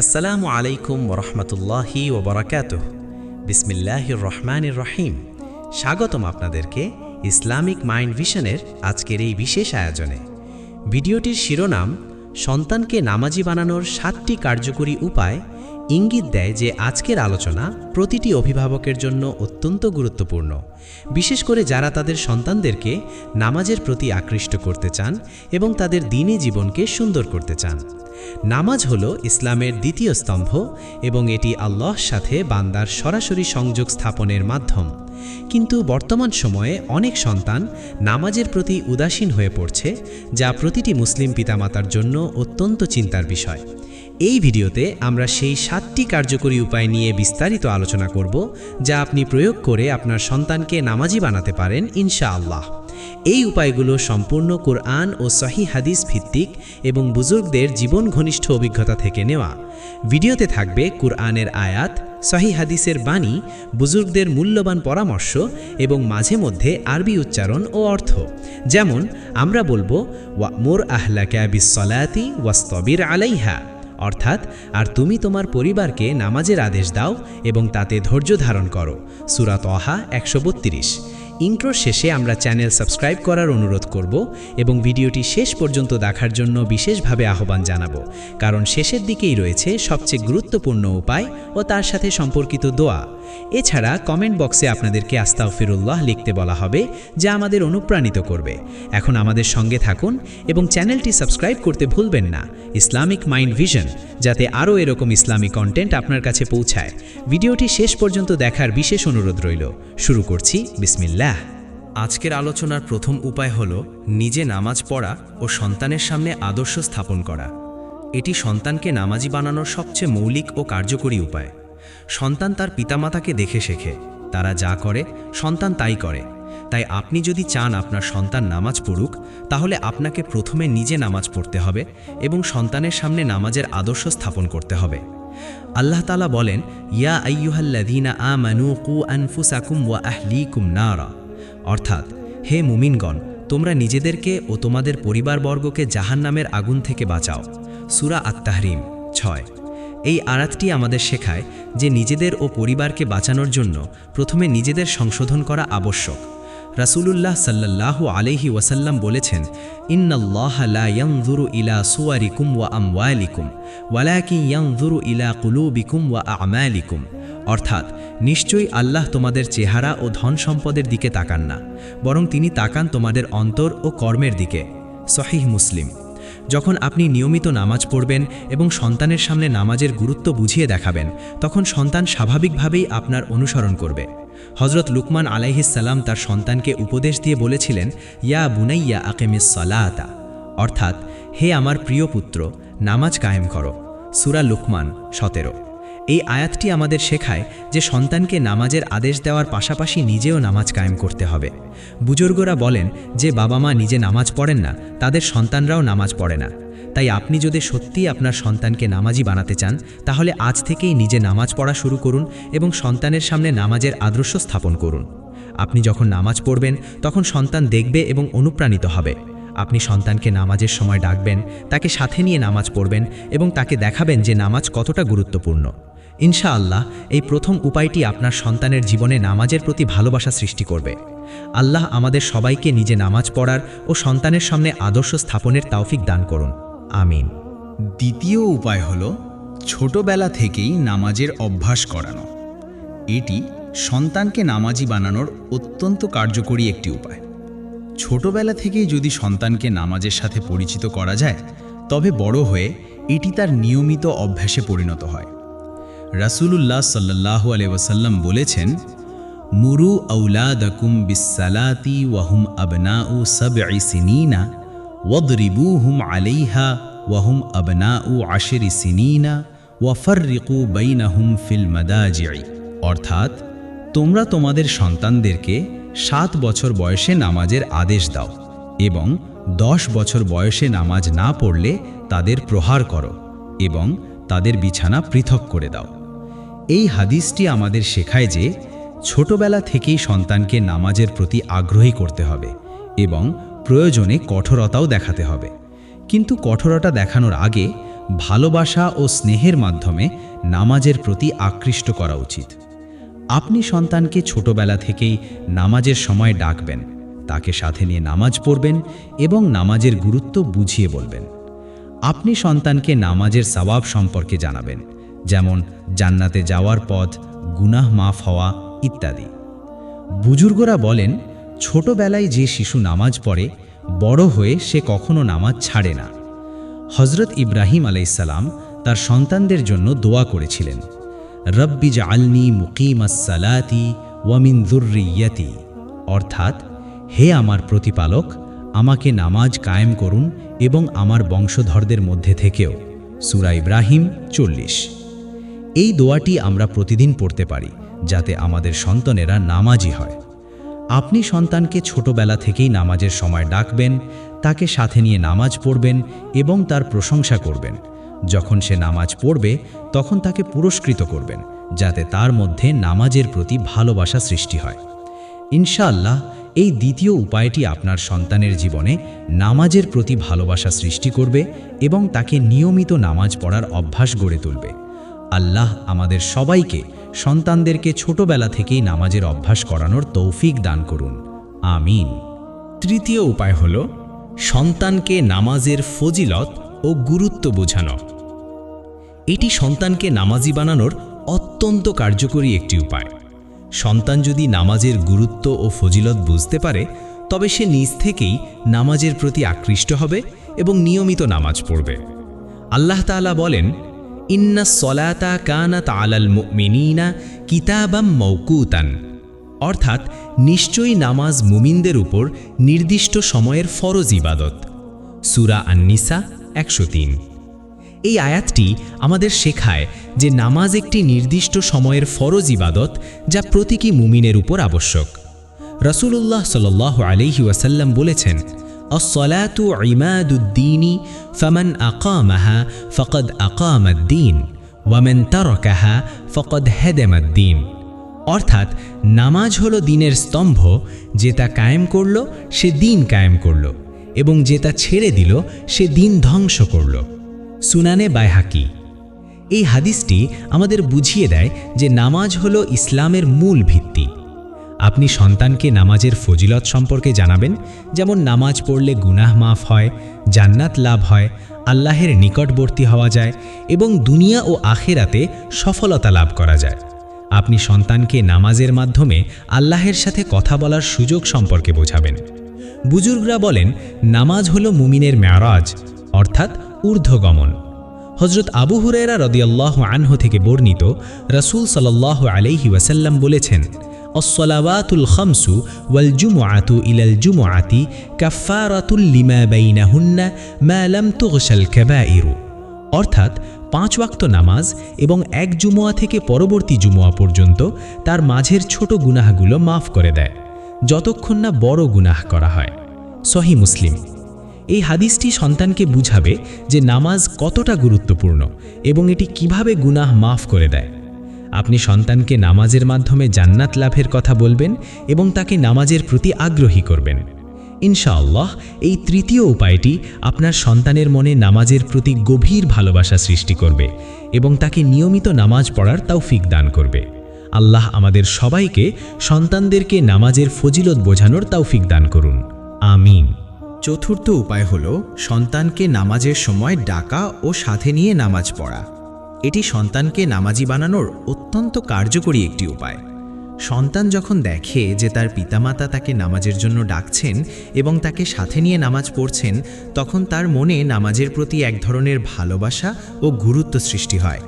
আসসালামু আলাইকুম ওরহমতুল্লাহি ওবরাকাতুহ। বিসমিল্লাহির রহমানির রহিম। স্বাগতম আপনাদেরকে ইসলামিক মাইন্ড ভিশনের আজকের এই বিশেষ আয়োজনে। ভিডিওটির শিরোনাম সন্তানকে নামাজি বানানোর 7টি কার্যকরী উপায় ইঙ্গিত দেয় যে আজকের আলোচনা প্রতিটি অভিভাবকের জন্য অত্যন্ত গুরুত্বপূর্ণ, বিশেষ করে যারা তাদের সন্তানদেরকে নামাজের প্রতি আকৃষ্ট করতে চান এবং তাদের দ্বীনি জীবনকে সুন্দর করতে চান। নামাজ হলো ইসলামের দ্বিতীয় স্তম্ভ এবং এটি আল্লাহর সাথে বান্দার সরাসরি সংযোগ স্থাপনের মাধ্যম। কিন্তু বর্তমান সময়ে অনেক সন্তান নামাজের প্রতি উদাসীন হয়ে পড়ছে, যা প্রতিটি মুসলিম পিতামাতার জন্য অত্যন্ত চিন্তার বিষয়। এই ভিডিওতে আমরা সেই 7টি কার্যকরী উপায় নিয়ে বিস্তারিত আলোচনা করব, যা আপনি প্রয়োগ করে আপনার সন্তানকে নামাজি বানাতে পারেন ইনশাআল্লাহ। এই উপায়গুলো সম্পূর্ণ কুরআন ও সহিহ হাদিস ভিত্তিক এবং বুজুর্গদের জীবন ঘনিষ্ঠ অভিজ্ঞতা থেকে নেওয়া। ভিডিওতে থাকবে কুরআনের আয়াত, সহিহ হাদিসের বাণী, বুজুর্গদের মূল্যবান পরামর্শ এবং মাঝে মধ্যে আরবি উচ্চারণ ও অর্থ। যেমন আমরা বলবো ওয়া'মুর আহলাকা বিস-সলাতি ওয়াসতাবির আলাইহা, অর্থাৎ আর তুমি তোমার পরিবারকে নামাজের আদেশ দাও এবং তাতে ধৈর্য ধারণ করো। সূরা তাহা 132। ইন্ট্রোর শেষে আমরা চ্যানেল সাবস্ক্রাইব করার অনুরোধ করব এবং ভিডিওটি শেষ পর্যন্ত দেখার জন্য বিশেষভাবে আহ্বান জানাবো, কারণ শেষের দিকেই রয়েছে সবচেয়ে গুরুত্বপূর্ণ উপায় ও তার সাথে সম্পর্কিত দোয়া। এছাড়া কমেন্ট বক্সে আপনাদেরকে আস্তাগফিরুল্লাহ লিখতে বলা হবে, যা আমাদের অনুপ্রাণিত করবে। এখন আমাদের সঙ্গে থাকুন এবং চ্যানেলটি সাবস্ক্রাইব করতে ভুলবেন না, ইসলামিক মাইন্ড ভিশন, যাতে আরও এরকম ইসলামিক কন্টেন্ট আপনার কাছে পৌঁছায়। ভিডিওটি শেষ পর্যন্ত দেখার বিশেষ অনুরোধ রইল। শুরু করছি বিসমিল্লাহ। আজকের আলোচনার প্রথম উপায় হল নিজে নামাজ পড়া ও সন্তানের সামনে আদর্শ স্থাপন করা। এটি সন্তানকে নামাজি বানানোর সবচেয়ে মৌলিক ও কার্যকরী উপায়। সন্তান তার পিতামাতাকে দেখে শেখে, তারা যা করে সন্তান তাই করে। তাই আপনি যদি চান আপনার সন্তান নামাজ পড়ুক, তাহলে আপনাকে প্রথমে নিজে নামাজ পড়তে হবে এবং সন্তানের সামনে নামাজের আদর্শ স্থাপন করতে হবে। আল্লাহ তাআলা বলেন, ইয়া আইয়ুহাল্লাযীনা আমানু কু আনফুসাকুম ওয়া আহলিকুম নারা, অর্থাৎ হে মুমিনগণ, তোমরা নিজেদেরকে ও তোমাদের পরিবারবর্গকে জাহান্নামের আগুন থেকে বাঁচাও। সূরা আত-তাহরিম 6। এই আয়াতটি আমাদের শেখায় যে নিজেদের ও পরিবারকে বাঁচানোর জন্য প্রথমে নিজেদের সংশোধন করা আবশ্যক। রাসূলুল্লাহ সাল্লাল্লাহু আলাইহি ওয়াসাল্লাম বলেছেন, ইন্নাল্লাহা লা ইয়ানযুরু ইলা সুওয়ারিকুম ওয়া আমওয়ালিকুম ওয়ালাকিন ইয়ানযুরু ইলা কুলুবিকুম ওয়া আমালিকুম, অর্থাৎ নিশ্চয়ই আল্লাহ তোমাদের চেহারা ও ধন সম্পদের দিকে তাকান না, বরং তিনি তাকান তোমাদের অন্তর ও কর্মের দিকে। সহিহ মুসলিম। যখন আপনি নিয়মিত নামাজ পড়বেন এবং সন্তানের সামনে নামাজের গুরুত্ব বুঝিয়ে দেখাবেন, তখন সন্তান স্বাভাবিকভাবেই আপনার অনুসরণ করবে। হযরত লুকমান আলাইহিস সালাম তার সন্তানকে উপদেশ দিয়ে বলেছিলেন, ইয়া বুনাইয়া আকিমিস সালাতা, অর্থাৎ হে আমার প্রিয় পুত্র, নামাজ কায়েম করো। সূরা লুকমান 17। এই আয়াতটি আমাদের শেখায় যে সন্তানকে নামাজের আদেশ দেওয়ার পাশাপাশি নিজেও নামাজ কায়েম করতে হবে। বুজুর্গরা বলেন যে বাবা মা নিজে নামাজ পড়েন না, তাদের সন্তানরাও নামাজ পড়ে না। তাই আপনি যদি সত্যিই আপনার সন্তানকে নামাজি বানাতে চান, তাহলে আজ থেকেই নিজে নামাজ পড়া শুরু করুন এবং সন্তানের সামনে নামাজের আদর্শ স্থাপন করুন। আপনি যখন নামাজ পড়বেন, তখন সন্তান দেখবে এবং অনুপ্রাণিত হবে। আপনি সন্তানকে নামাজের সময় ডাকবেন, তাকে সাথে নিয়ে নামাজ পড়বেন এবং তাকে দেখাবেন যে নামাজ কতটা গুরুত্বপূর্ণ। ইনশাআল্লাহ এই প্রথম উপায়টি আপনার সন্তানের জীবনে নামাজের প্রতি ভালোবাসা সৃষ্টি করবে। আল্লাহ আমাদের সবাইকে নিজে নামাজ পড়ার ও সন্তানের সামনে আদর্শ স্থাপনের তৌফিক দান করুন, আমিন। দ্বিতীয় উপায় হল ছোটবেলা থেকেই নামাজের অভ্যাস করানো। এটি সন্তানকে নামাজি বানানোর অত্যন্ত কার্যকরী একটি উপায়। ছোটবেলা থেকেই যদি সন্তানকে নামাজের সাথে পরিচিত করা যায়, তবে বড় হয়ে এটি তার নিয়মিত অভ্যাসে পরিণত হয়। রাসূলুল্লাহ সাল্লাল্লাহু আলাইহি ওয়াসাল্লাম বলেছেন, মুরু আওলাদাকুম বিস-সালাতি ওয়া হুম আবনাউ সাবঈ সিনিনা ওয়াদরিবুহুম আলাইহা ওয়া হুম আবনাউ 10 সিনিনা ওয়া ফাররিকু বাইনাহুম ফিল মাদাজি'i, অর্থাৎ তোমরা তোমাদের সন্তানদেরকে 7 বছর বয়সে নামাজের আদেশ দাও এবং 10 বছর বয়সে নামাজ না পড়লে তাদের প্রহার করো এবং তাদের বিছানা পৃথক করে দাও। এই হাদিসটি আমাদের শেখায় যে ছোটবেলা থেকেই সন্তানকে নামাজের প্রতি আগ্রহী করতে হবে এবং প্রয়োজনে কঠোরতাও দেখাতে হবে। কিন্তু কঠোরতা দেখানোর আগে ভালোবাসা ও স্নেহের মাধ্যমে নামাজের প্রতি আকৃষ্ট করা উচিত। আপনি সন্তানকে ছোটবেলা থেকেই নামাজের সময় ডাকবেন, তাকে সাথে নিয়ে নামাজ পড়বেন এবং নামাজের গুরুত্ব বুঝিয়ে বলবেন। আপনি সন্তানকে নামাজের সওয়াব সম্পর্কে জানাবেন, যেমন জান্নাতে যাওয়ার পথ, গুনাহ মাফ হওয়া ইত্যাদি। বুজুর্গরা বলেন, ছোটবেলায় যে শিশু নামাজ পড়ে বড় হয়ে সে কখনো নামাজ ছাড়ে না। হজরত ইব্রাহিম আলাইহিসসালাম তার সন্তানদের জন্য দোয়া করেছিলেন, রব্বি জাআলনি মুকিমাস সালাতি ওয়া মিন যুররিয়্যাতি, অর্থাৎ হে আমার প্রতিপালক, আমাকে নামাজ কায়েম করুন এবং আমার বংশধরদের মধ্যে থেকেও। সূরা ইব্রাহিম 40। এই দোয়াটি আমরা প্রতিদিন পড়তে পারি যাতে আমাদের সন্তানেরা নামাজি হয়। আপনি সন্তানকে ছোটবেলা থেকেই নামাজের সময় ডাকবেন, তাকে সাথে নিয়ে নামাজ পড়বেন এবং তার প্রশংসা করবেন। যখন সে নামাজ পড়বে তখন তাকে পুরস্কৃত করবেন, যাতে তার মধ্যে নামাজের প্রতি ভালোবাসা সৃষ্টি হয়। ইনশাআল্লাহ এই দ্বিতীয় উপায়টি আপনার সন্তানের জীবনে নামাজের প্রতি ভালোবাসা সৃষ্টি করবে এবং তাকে নিয়মিত নামাজ পড়ার অভ্যাস গড়ে তুলবে। আল্লাহ আমাদের সবাইকে সন্তানদেরকে ছোটবেলা থেকেই নামাজের অভ্যাস করানোর তৌফিক দান করুন। আমিন। তৃতীয় উপায় হল সন্তানকে নামাজের ফজিলত ও গুরুত্ব বোঝানো। এটি সন্তানকে নামাজি বানানোর অত্যন্ত কার্যকরী একটি উপায়। সন্তান যদি নামাজের গুরুত্ব ও ফজিলত বুঝতে পারে তবে সে নিজ থেকেই নামাজের প্রতি আকৃষ্ট হবে এবং নিয়মিত নামাজ পড়বে। আল্লাহ তাআলা বলেন, ইন্নাস সলাতা কানাত আলাল মুমিনিনা কিতাবাম মাওকুতান, অর্থাৎ নিশ্চয়ই নামাজ মুমিনদের উপর নির্দিষ্ট সময়ের ফরজ ইবাদত। সূরা আন-নিসা 103। এই আয়াতটি আমাদের শেখায় যে নামাজ একটি নির্দিষ্ট সময়ের ফরজ ইবাদত যা প্রতিটি মুমিনের উপর আবশ্যক। রাসূলুল্লাহ সাল্লাল্লাহু আলাইহি ওয়াসাল্লাম বলেছেন, আস-সালাতু ইমাদুদ্দীনি ফামান আকামাহা ফাকাদ আকামাদ-দ্বীন ওয়া মান তারাকাহা ফাকাদ হাদামাদ-দ্বীন, অর্থাৎ নামাজ হলো দ্বীনের স্তম্ভ, যে তা কায়েম করল সে দ্বীন কায়েম করল এবং যে তা ছেড়ে দিল সে দ্বীন ধ্বংস করল। সুনানে বাইহাকি। এই হাদিসটি আমাদের বুঝিয়ে দেয় যে নামাজ হলো ইসলামের মূল ভিত্তি। আপনি সন্তানকে নামাজের ফজিলত সম্পর্কে জানাবেন, যেমন নামাজ পড়লে গুনাহ মাফ হয়, জান্নাত লাভ হয়, আল্লাহের নিকটবর্তী হওয়া যায় এবং দুনিয়া ও আখিরাতে সফলতা লাভ করা যায়। আপনি সন্তানকে নামাজের মাধ্যমে আল্লাহের সাথে কথা বলার সুযোগ সম্পর্কে বোঝাবেন। বুজুর্গরা বলেন, নামাজ হলো মুমিনের মেরাজ, অর্থাৎ ঊর্ধ্বগমন। হযরত আবু হুরায়রা রাদিয়াল্লাহু আনহু থেকে বর্ণিত, রাসূল সাল্লাল্লাহু আলাইহি ওয়াসাল্লাম বলেছেন, আস-সালাওয়াতুল খামসু ওয়াল জুমআতু ইলাল জুমআতি কাফফারাতুল লিমা বাইনাহুন্না মা লাম তুগশাল কাবাইরু, অর্থাৎ 5 ওয়াক্ত নামাজ এবং এক জুমআ থেকে পরবর্তী জুমআ পর্যন্ত তার মাঝের ছোট গুনাহগুলো মাফ করে দেয়, যতক্ষণ না বড় গুনাহ করা হয়। সহিহ মুসলিম। এই হাদিসটি সন্তানকে বুঝাবে যে নামাজ কতটা গুরুত্বপূর্ণ এবং এটি কিভাবে গুনাহ মাফ করে দেয়। আপনি সন্তানকে নামাজের মাধ্যমে জান্নাত লাভের কথা বলবেন এবং তাকে নামাজের প্রতি আগ্রহী করবেন। ইনশাআল্লাহ এই তৃতীয় উপায়টি আপনার সন্তানের মনে নামাজের প্রতি গভীর ভালোবাসা সৃষ্টি করবে এবং তাকে নিয়মিত নামাজ পড়ার তৌফিক দান করবে। আল্লাহ আমাদের সবাইকে সন্তানদেরকে নামাজের ফজিলত বোঝানোর তৌফিক দান করুন। আমিন। চতুর্থ উপায় হল সন্তানকে নামাজের সময় ডাকা ও সাথে নিয়ে নামাজ পড়া। এটি সন্তানকে নামাজি বানানোর অত্যন্ত কার্যকরী একটি উপায়। সন্তান যখন দেখে যে তার পিতামাতা তাকে নামাজের জন্য ডাকছেন এবং তাকে সাথে নিয়ে নামাজ পড়ছেন, তখন তার মনে নামাজের প্রতি এক ধরনের ভালোবাসা ও গুরুত্ব সৃষ্টি হয়।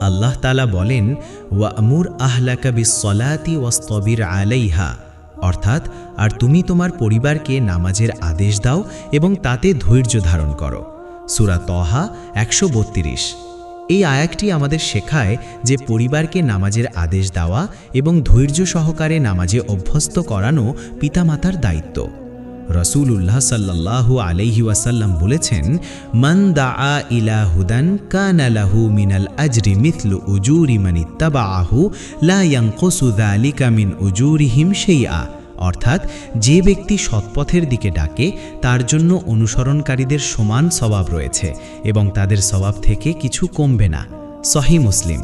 আল্লাহ তাআলা বলেন, ওয়া'মুর আহলাকা বিস-সলাতি ওয়াসতাবির আলাইহা, অর্থাৎ আর তুমি তোমার পরিবারকে নামাজের আদেশ দাও এবং তাতে ধৈর্য ধারণ করো। সূরা তহা 132। এই আয়াতটি আমাদের শেখায় যে পরিবারকে নামাজের আদেশ দেওয়া এবং ধৈর্য সহকারে নামাজে অভ্যস্ত করানো পিতামাতার দায়িত্ব। রাসূলুল্লাহ সাল্লাল্লাহু আলাইহি ওয়াসাল্লাম বলেছেন, মান দাআ ইলা হুদান কানা লাহু মিনাল আজরি মিথলু উজুরি মান ইত্তাবাআহু লা ইয়ানকুসু যালিকা মিন উজুরিহিম শাইআ, অর্থাৎ যে ব্যক্তি সৎপথের দিকে ডাকে তার জন্য অনুসরণকারীদের সমান সওয়াব রয়েছে এবং তাদের সওয়াব থেকে কিছু কমবে না। সহিহ মুসলিম।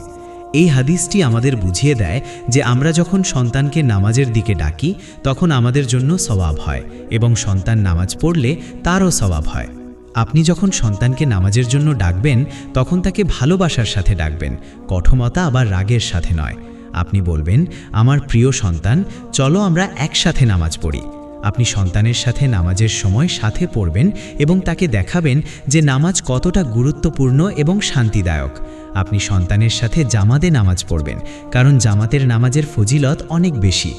এই হাদিসটি আমাদের বুঝিয়ে দেয় যে আমরা যখন সন্তানকে নামাজের দিকে ডাকি তখন আমাদের জন্য সওয়াব হয় এবং সন্তান নামাজ পড়লে তারও সওয়াব হয়। আপনি যখন সন্তানকে নামাজের জন্য ডাকবেন তখন তাকে ভালোবাসার সাথে ডাকবেন, কঠোরতা আবার রাগের সাথে নয়। আপনি বলবেন, আমার প্রিয় সন্তান, চলো আমরা একসাথে নামাজ পড়ি। আপনি সন্তানের সাথে নামাজের সময় সাথে পড়বেন এবং তাকে দেখাবেন যে নামাজ কতটা গুরুত্বপূর্ণ এবং শান্তিদায়ক। আপনি সন্তানের সাথে জামাতে নামাজ পড়বেন, কারণ জামাতের নামাজের ফজিলত অনেক বেশি।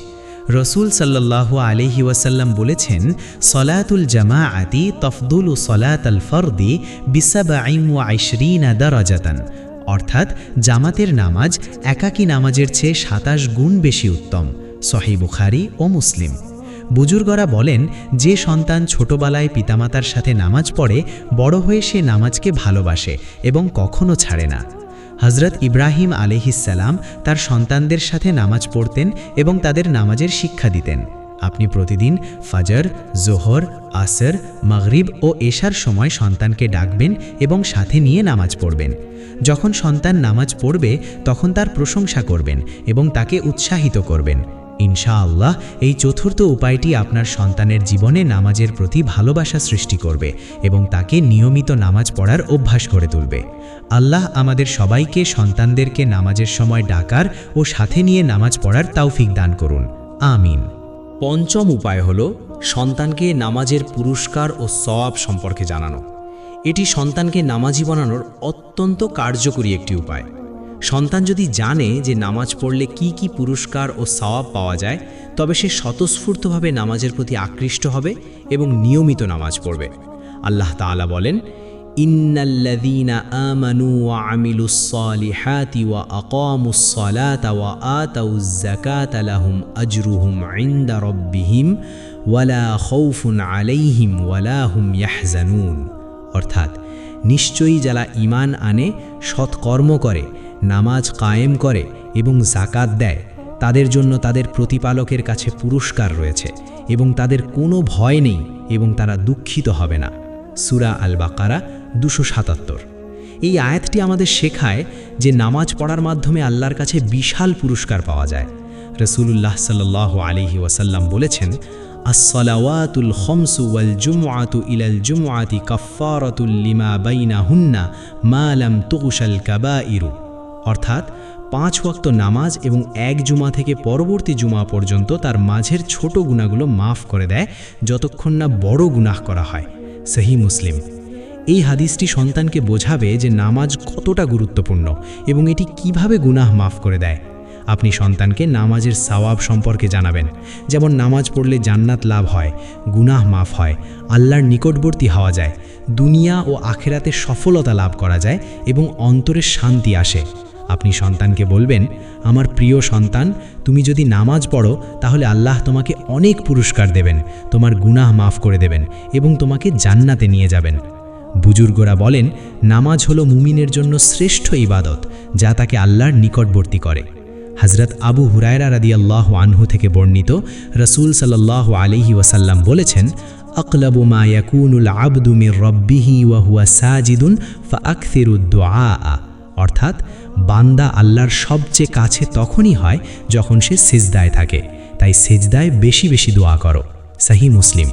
রসুল সাল্লাল্লাহু আলাইহি ওয়াসাল্লাম বলেছেন, সলাতুল জামাআতি তফদুলু সলাতাল ফরদি বিসাবঈন ওয়া 20 দারাজাতান। অর্থাৎ জামাতের নামাজ একাকী নামাজের চেয়ে 27 গুণ বেশি উত্তম। সহিহ বুখারী ও মুসলিম। বুজুর্গরা বলেন, যে সন্তান ছোটবেলায় পিতামাতার সাথে নামাজ পড়ে বড় হয়ে সে নামাজকে ভালোবাসে এবং কখনো ছাড়ে না। হযরত ইব্রাহিম আলাইহিসসালাম তার সন্তানদের সাথে নামাজ পড়তেন এবং তাদের নামাজের শিক্ষা দিতেন। আপনি প্রতিদিন ফজর, জোহর, আসর, মাগরিব ও এশার সময় সন্তানকে ডাকবেন এবং সাথে নিয়ে নামাজ পড়বেন। যখন সন্তান নামাজ পড়বে তখন তার প্রশংসা করবেন এবং তাকে উৎসাহিত করবেন। ইনশাআল্লাহ এই চতুর্থ উপায়টি আপনার সন্তানের জীবনে নামাজের প্রতি ভালোবাসা সৃষ্টি করবে এবং তাকে নিয়মিত নামাজ পড়ার অভ্যাস করে তুলবে। আল্লাহ আমাদের সবাইকে সন্তানদেরকে নামাজের সময় ডাকার ও সাথে নিয়ে নামাজ পড়ার তৌফিক দান করুন। আমিন। পঞ্চম উপায় হল সন্তানকে নামাজের পুরস্কার ও সওয়াব সম্পর্কে জানানো। এটি সন্তানকে নামাজি বানানোর অত্যন্ত কার্যকরী একটি উপায়। সন্তান যদি জানে যে নামাজ পড়লে কি কি পুরস্কার ও সওয়াব পাওয়া যায়, তবে সে স্বতঃস্ফূর্তভাবে নামাজের প্রতি আকৃষ্ট হবে এবং নিয়মিত নামাজ পড়বে। আল্লাহ তাআলা বলেন, ইন্নাল্লাযীনা আমানু ওয়া আমিলুস সালিহাতি ওয়া আকামুস সালাতা ওয়া আতাউয যাকাতা লাহুম আজরুহুম ইনদা রাব্বিহিম ওয়ালা খাউফুন আলাইহিম ওয়ালা হুম ইয়াহজানুন। অর্থাৎ নিশ্চয়ই যারা ঈমান আনে, সৎকর্ম করে, নামাজ কায়েম করে এবং যাকাত দেয়, তাদের জন্য তাদের প্রতিপালকের কাছে পুরস্কার রয়েছে এবং তাদের কোনো ভয় নেই এবং তারা দুঃখিত হবে না। সূরা আল বাকারা 277। এই আয়াতটি আমাদের শেখায় যে নামাজ পড়ার মাধ্যমে আল্লাহর কাছে বিশাল পুরস্কার পাওয়া যায়। রাসূলুল্লাহ সাল্লাল্লাহু আলাইহি ওয়াসাল্লাম বলেছেন, আস-সালাওয়াতুল খামসু ওয়াল জুমআতু ইলাল জুমআতি কাফফারাতুল লিমা বাইনাহুন্না মা লাম তুগশাল কাবাইরু। অর্থাৎ 5 ওয়াক্ত নামাজ এবং এক জুমা থেকে পরবর্তী জুমা পর্যন্ত তার মাঝের ছোট গুনাহগুলো মাফ করে দেয় যতক্ষণ না বড় গুনাহ করা হয়। সহিহ মুসলিম। এই হাদিসটি সন্তানকে বোঝাবে যে নামাজ কতটা গুরুত্বপূর্ণ এবং এটি কিভাবে গুনাহ মাফ করে দেয়। আপনি সন্তানকে নামাজের সওয়াব সম্পর্কে জানাবেন, যেমন নামাজ পড়লে জান্নাত লাভ হয়, গুনাহ মাফ হয়, আল্লাহর নিকটবর্তী হওয়া যায়, দুনিয়া ও আখিরাতে সফলতা লাভ করা যায় এবং অন্তরের শান্তি আসে। আপনি সন্তানকে বলবেন, আমার প্রিয় সন্তান, তুমি যদি নামাজ পড়ো তাহলে আল্লাহ তোমাকে অনেক পুরস্কার দেবেন, তোমার গুনাহ মাফ করে দেবেন এবং তোমাকে জান্নাতে নিয়ে যাবেন। বুজুর্গরা বলেন, নামাজ হলো মুমিনের জন্য শ্রেষ্ঠ ইবাদত, যা তাকে আল্লাহর নিকটবর্তী করে। হযরত আবু হুরায়রা রাদিয়াল্লাহু আনহু থেকে বর্ণিত, রাসূল সাল্লাল্লাহু আলাইহি ওয়াসাল্লাম বলেছেন, আকলাবু মা ইয়াকুনুল আবদু মির রাব্বিহি ওয়া হুয়া সাজিদুন ফাআকসিরুদ দুআ। অর্থাৎ বান্দা আল্লাহর সবচেয়ে কাছে তখনই হয় যখন সে সিজদায় থাকে, তাই সিজদায় বেশি বেশি দোয়া করো। সহিহ মুসলিম।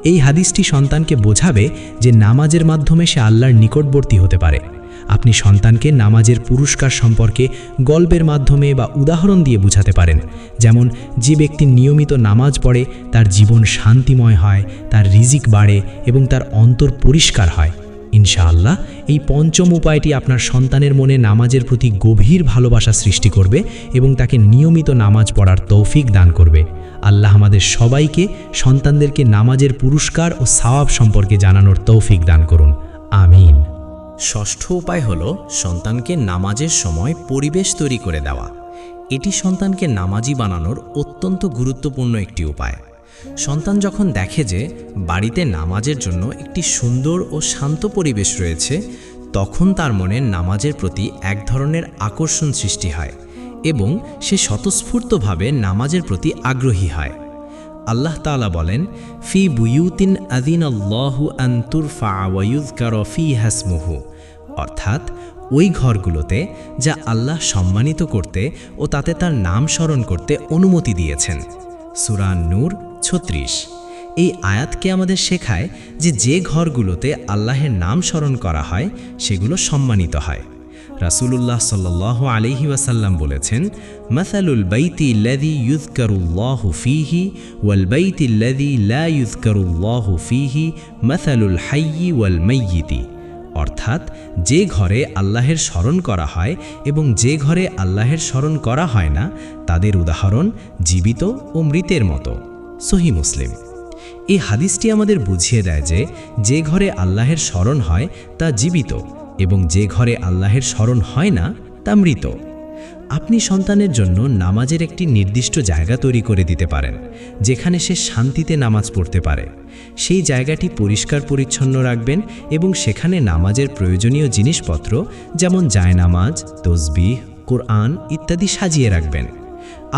এই হাদিসটি সন্তানকে বোঝাবে যে নামাজের মাধ্যমে সে আল্লাহর নিকটবর্তী হতে পারে। আপনি সন্তানকে নামাজের পুরস্কার সম্পর্কে গল্পের মাধ্যমে বা উদাহরণ দিয়ে বোঝাতে পারেন, যেমন যে ব্যক্তি নিয়মিত নামাজ পড়ে তার জীবন শান্তিময় হয়, তার রিজিক বাড়ে এবং তার অন্তর পরিষ্কার হয়। ইনশাআল্লাহ এই পঞ্চম উপায়টি আপনার সন্তানের মনে নামাজের প্রতি গভীর ভালোবাসা সৃষ্টি করবে এবং তাকে নিয়মিত নামাজ পড়ার তৌফিক দান করবে। আল্লাহ আমাদের সবাইকে সন্তানদেরকে নামাজের পুরস্কার ও সওয়াব সম্পর্কে জানানোর তৌফিক দান করুন। আমিন। ষষ্ঠ উপায় হল সন্তানকে নামাজের সময় পরিবেশ তৈরি করে দেওয়া। এটি সন্তানকে নামাজি বানানোর অত্যন্ত গুরুত্বপূর্ণ একটি উপায়। সন্তান যখন দেখে যে বাড়িতে নামাজের জন্য একটি সুন্দর ও শান্ত পরিবেশ রয়েছে, তখন তার মনে নামাজের প্রতি এক ধরনের আকর্ষণ সৃষ্টি হয় এবং সে স্বতঃস্ফূর্তভাবে নামাজের প্রতি আগ্রহী হয়। আল্লাহ তাআলা বলেন, ফি বুয়ুতিন আযিনাল্লাহু আন তুরফা ওয়া ইউযকারা ফীহা ইসমুহু, অর্থাৎ ওই ঘরগুলোতে যা আল্লাহ সম্মানিত করতে ও তাতে তার নাম স্মরণ করতে অনুমতি দিয়েছেন। সূরা নূর ৩৬। এই আয়াতকে আমাদের শেখায় যে ঘরগুলোতে আল্লাহের নাম স্মরণ করা হয় সেগুলো সম্মানিত হয়। রাসূলুল্লাহ সাল্লাল্লাহু আলাইহি ওয়াসাল্লাম বলেছেন, মাসালুল বাইতি আল্লাযী ইউযকারুল্লাহু ফীহি ওয়াল বাইতি আল্লাযী লা ইউযকারুল্লাহু ফীহি মাসালুল হাইয়্যি ওয়াল মাইয়িতি, অর্থাৎ যে ঘরে আল্লাহের স্মরণ করা হয় এবং যে ঘরে আল্লাহের স্মরণ করা হয় না তাদের উদাহরণ জীবিত ও মৃতের মতো। সহিহ মুসলিম। এই হাদিসটি আমাদের বুঝিয়ে দেয় যে ঘরে আল্লাহের স্মরণ হয় তা জীবিত এবং যে ঘরে আল্লাহের স্মরণ হয় না তা মৃত। আপনি সন্তানের জন্য নামাজের একটি নির্দিষ্ট জায়গা তৈরি করে দিতে পারেন যেখানে সে শান্তিতে নামাজ পড়তে পারে। সেই জায়গাটি পরিষ্কার পরিচ্ছন্ন রাখবেন এবং সেখানে নামাজের প্রয়োজনীয় জিনিসপত্র যেমন জায়নামাজ, তসবিহ, কোরআন ইত্যাদি সাজিয়ে রাখবেন।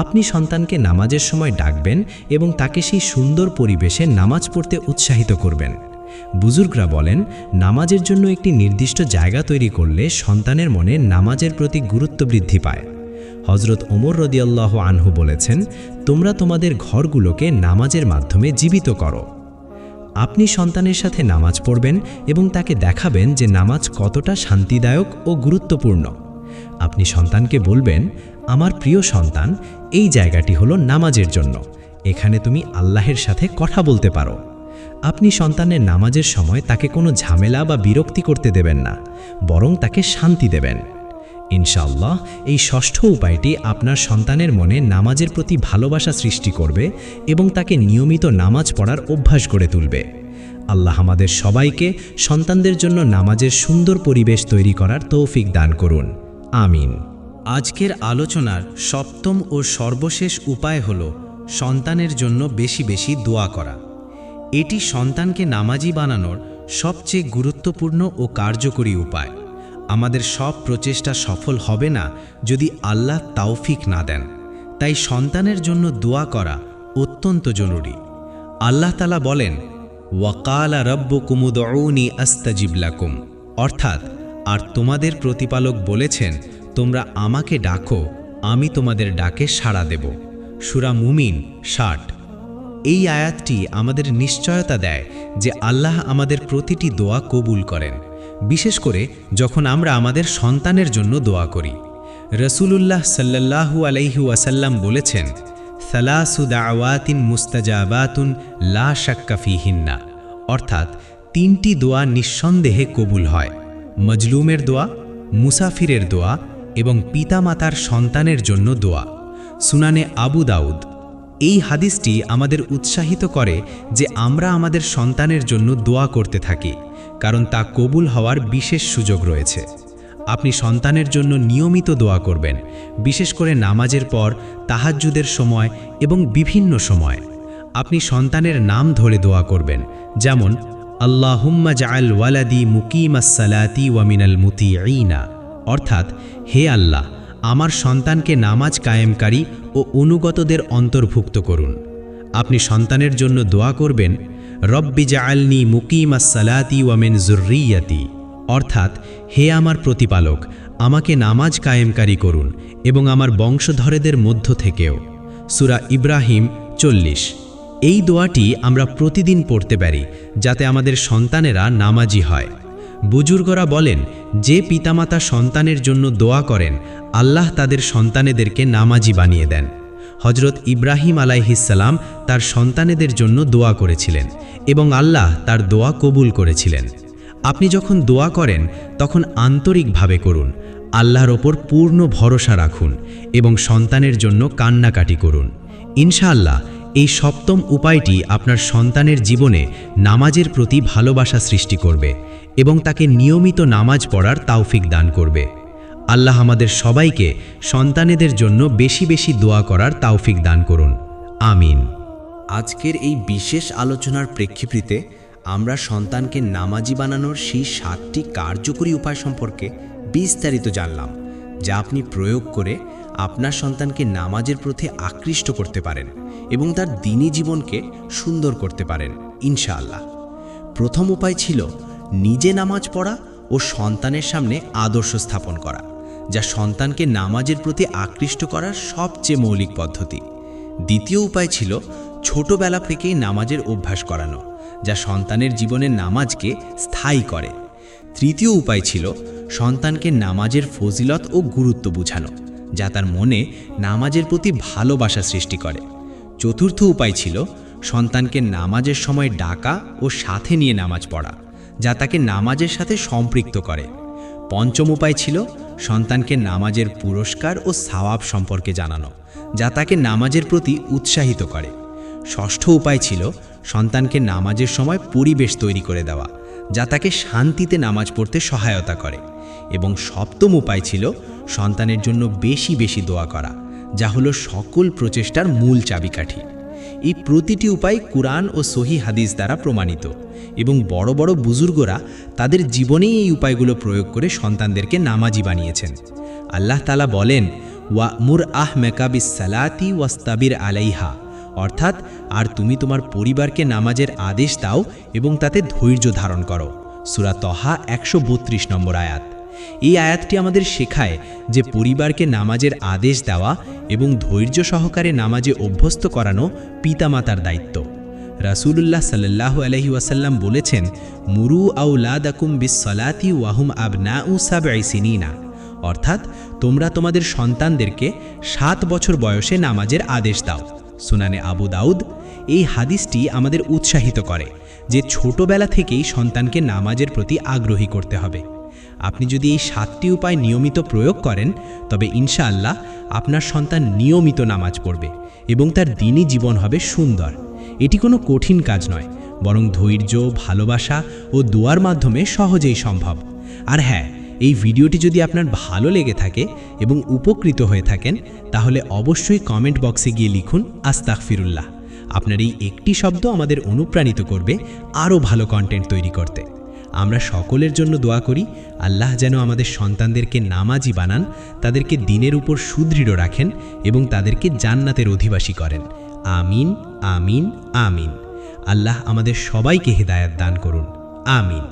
আপনি সন্তানকে নামাজের সময় ডাকবেন এবং তাকে সেই সুন্দর পরিবেশে নামাজ পড়তে উৎসাহিত করবেন। বুজুর্গরা বলেন, নামাজের জন্য একটি নির্দিষ্ট জায়গা তৈরি করলে সন্তানের মনে নামাজের প্রতি গুরুত্ব বৃদ্ধি পায়। হযরত ওমর রাদিয়াল্লাহু আনহু বলেছেন, তোমরা তোমাদের ঘরগুলোকে নামাজের মাধ্যমে জীবিত করো। আপনি সন্তানের সাথে নামাজ পড়বেন এবং তাকে দেখাবেন যে নামাজ কতটা শান্তিদায়ক ও গুরুত্বপূর্ণ। আপনি সন্তানকে বলবেন, আমার প্রিয় সন্তান, এই জায়গাটি হলো নামাজের জন্য, এখানে তুমি আল্লাহের সাথে কথা বলতে পারো। আপনি সন্তানের নামাজের সময় তাকে কোনো ঝামেলা বা বিরক্তি করতে দেবেন না, বরং তাকে শান্তি দেবেন। ইনশাআল্লাহ এই ষষ্ঠ উপায়টি আপনার সন্তানের মনে নামাজের প্রতি ভালোবাসা সৃষ্টি করবে এবং তাকে নিয়মিত নামাজ পড়ার অভ্যাস গড়ে তুলবে। আল্লাহ আমাদের সবাইকে সন্তানদের জন্য নামাজের সুন্দর পরিবেশ তৈরি করার তৌফিক দান করুন। আমিন। আজকের আলোচনার সপ্তম ও সর্বশেষ উপায় হল সন্তানের জন্য বেশি বেশি দোয়া করা। এটি সন্তানকে নামাজি বানানোর সবচেয়ে গুরুত্বপূর্ণ ও কার্যকরী উপায়। আমাদের সব প্রচেষ্টা সফল হবে না যদি আল্লাহ তাওফিক না দেন। তাই সন্তানের জন্য দোয়া করা অত্যন্ত জরুরি। আল্লাহ তাআলা বলেন, ওয়াকালা রব্বুকুম উদউনি আস্তাজিব লাকুম, অর্থাৎ আর তোমাদের প্রতিপালক বলেছেন, তোমরা আমাকে ডাকো, আমি তোমাদের ডাকে সাড়া দেব। সূরা মুমিন ৬০। এই আয়াতটি আমাদের নিশ্চয়তা দেয় যে আল্লাহ আমাদের প্রতিটি দোয়া কবুল করেন, বিশেষ করে যখন আমরা আমাদের সন্তানের জন্য দোয়া করি। রাসূলুল্লাহ সাল্লাল্লাহু আলাইহি ওয়াসাল্লাম বলেছেন, সালাসু দাওয়াতিন মুস্তাজাবাতুন লা শাক্কা ফিহিন্না, অর্থাৎ তিনটি দোয়া নিঃসন্দেহে কবুল হয়: মজলুমের দোয়া, মুসাফিরের দোয়া এবং পিতামাতার সন্তানের জন্য দোয়া। সুনানে আবু দাউদ। এই হাদিসটি আমাদের উৎসাহিত করে যে আমরা আমাদের সন্তানের জন্য দোয়া করতে থাকি, কারণ তা কবুল হওয়ার বিশেষ সুযোগ রয়েছে। আপনি সন্তানের জন্য নিয়মিত দোয়া করবেন, বিশেষ করে নামাজের পর, তাহাজ্জুদের সময় এবং বিভিন্ন সময়। আপনি সন্তানের নাম ধরে দোয়া করবেন, যেমন আল্লাহুম্মা জাআল ওয়ালাদি মুকিমাস সালাতি ওয়া মিনাল মুতিঈনা, অর্থাৎ হে আল্লাহ, আমার সন্তানকে নামাজ কায়েমকারী ও অনুগতদের অন্তর্ভুক্ত করুন। আপনি সন্তানের জন্য দোয়া করবেন, রব্বি জাআলনি মুকিমাস সালাতি ওয়া মিন যুররিয়াতি, অর্থাৎ হে আমার প্রতিপালক, আমাকে নামাজ কায়েমকারী করুন এবং আমার বংশধরেদের মধ্য থেকেও। সূরা ইব্রাহিম ৪০। এই দোয়াটি আমরা প্রতিদিন পড়তে পারি যাতে আমাদের সন্তানেরা নামাজি হয়। বুজুর্গরা বলেন, যে পিতামাতা সন্তানের জন্য দোয়া করেন আল্লাহ তাদের সন্তানেদেরকে নামাজি বানিয়ে দেন। হযরত ইব্রাহিম আলাইহিসসালাম তার সন্তানেদের জন্য দোয়া করেছিলেন এবং আল্লাহ তার দোয়া কবুল করেছিলেন। আপনি যখন দোয়া করেন তখন আন্তরিকভাবে করুন, আল্লাহর ওপর পূর্ণ ভরসা রাখুন এবং সন্তানের জন্য কান্নাকাটি করুন। ইনশাআল্লাহ এই সপ্তম উপায়টি আপনার সন্তানের জীবনে নামাজের প্রতি ভালোবাসা সৃষ্টি করবে এবং তাকে নিয়মিত নামাজ পড়ার তৌফিক দান করবে। আল্লাহ আমাদের সবাইকে সন্তানেদের জন্য বেশি বেশি দোয়া করার তৌফিক দান করুন। আমিন। আজকের এই বিশেষ আলোচনার প্রেক্ষিতে আমরা সন্তানকে নামাজি বানানোর সেই ৭টি কার্যকরী উপায় সম্পর্কে বিস্তারিত জানলাম, যা আপনি প্রয়োগ করে আপনার সন্তানকে নামাজের প্রতি আকৃষ্ট করতে পারেন এবং তার দ্বীনি জীবনকে সুন্দর করতে পারেন ইনশাআল্লাহ। প্রথম উপায় ছিল নিজে নামাজ পড়া ও সন্তানের সামনে আদর্শ স্থাপন করা, যা সন্তানকে নামাজের প্রতি আকৃষ্ট করার সবচেয়ে মৌলিক পদ্ধতি। দ্বিতীয় উপায় ছিল ছোটবেলা থেকেই নামাজের অভ্যাস করানো, যা সন্তানের জীবনে নামাজকে স্থায়ী করে। তৃতীয় উপায় ছিল সন্তানকে নামাজের ফজিলত ও গুরুত্ব বোঝানো, যা তার মনে নামাজের প্রতি ভালোবাসা সৃষ্টি করে। চতুর্থ উপায় ছিল সন্তানকে নামাজের সময় ডাকা ও সাথে নিয়ে নামাজ পড়া, যা তাকে নামাজের সাথে সম্পৃক্ত করে। পঞ্চম উপায় ছিল সন্তানকে নামাজের পুরস্কার ও সওয়াব সম্পর্কে জানানো, যা তাকে নামাজের প্রতি উৎসাহিত করে। ষষ্ঠ উপায় ছিল সন্তানকে নামাজের সময় পরিবেশ তৈরি করে দেওয়া, যা তাকে শান্তিতে নামাজ পড়তে সহায়তা করে। এবং সপ্তম উপায় ছিল সন্তানের জন্য বেশি বেশি দোয়া করা, যা হলো সকল প্রচেষ্টার মূল চাবিকাঠি। এই প্রতিটি উপায় কুরআন ও সহি হাদিস দ্বারা প্রমাণিত এবং বড় বড় বুজুর্গরা তাদের জীবনেই এই উপায়গুলো প্রয়োগ করে সন্তানদেরকে নামাজি বানিয়েছেন। আল্লাহ তাআলা বলেন, ওয়ামুর আহমাকা বিস-সালাতি ওয়াস্তাবির আলাইহা, অর্থাৎ আর তুমি তোমার পরিবারকে নামাজের আদেশ দাও এবং তাতে ধৈর্য ধারণ করো। সূরা তহা ১৩২ নম্বর আয়াত। এই আয়াতটি আমাদের শেখায় যে পরিবারকে নামাজের আদেশ দেওয়া এবং ধৈর্য সহকারে নামাজে অভ্যস্ত করানো পিতামাতার দায়িত্ব। রাসূলুল্লাহ সাল্লাল্লাহু আলাইহি ওয়াসাল্লাম বলেছেন, মুরু আওলাদাকুম বিস-সালাতি ওয়াহুম আবনাউ সাবঈ সিনিনা, অর্থাৎ তোমরা তোমাদের সন্তানদেরকে ৭ বছর বয়সে নামাজের আদেশ দাও। সুনানে আবু দাউদ। এই হাদিসটি আমাদের উৎসাহিত করে যে ছোটবেলা থেকেই সন্তানকে নামাজের প্রতি আগ্রহী করতে হবে। আপনি যদি এই 7টি উপায় নিয়মিত প্রয়োগ করেন, তবে ইনশাআল্লাহ আপনার সন্তান নিয়মিত নামাজ পড়বে এবং তার দ্বীনি জীবন হবে সুন্দর। এটি কোনো কঠিন কাজ নয়, বরং ধৈর্য, ভালোবাসা ও দোয়ার মাধ্যমে সহজেই সম্ভব। আর হ্যাঁ, এই ভিডিওটি যদি আপনার ভালো লেগে থাকে এবং উপকৃত হয়ে থাকেন, তাহলে অবশ্যই কমেন্ট বক্সে গিয়ে লিখুন আস্তাগফিরুল্লাহ। আপনার এই একটি শব্দ আমাদের অনুপ্রাণিত করবে আরও ভালো কন্টেন্ট তৈরি করতে। আমরা সকলের জন্য দোয়া করি, আল্লাহ যেন আমাদের সন্তানদেরকে নামাজি বানান, তাদেরকে দ্বীনের উপর সুদৃঢ় রাখেন এবং তাদেরকে জান্নাতের অধিবাসী করেন। আমিন, আমিন, আমিন। আল্লাহ আমাদের সবাইকে হিদায়াত দান করুন। আমিন।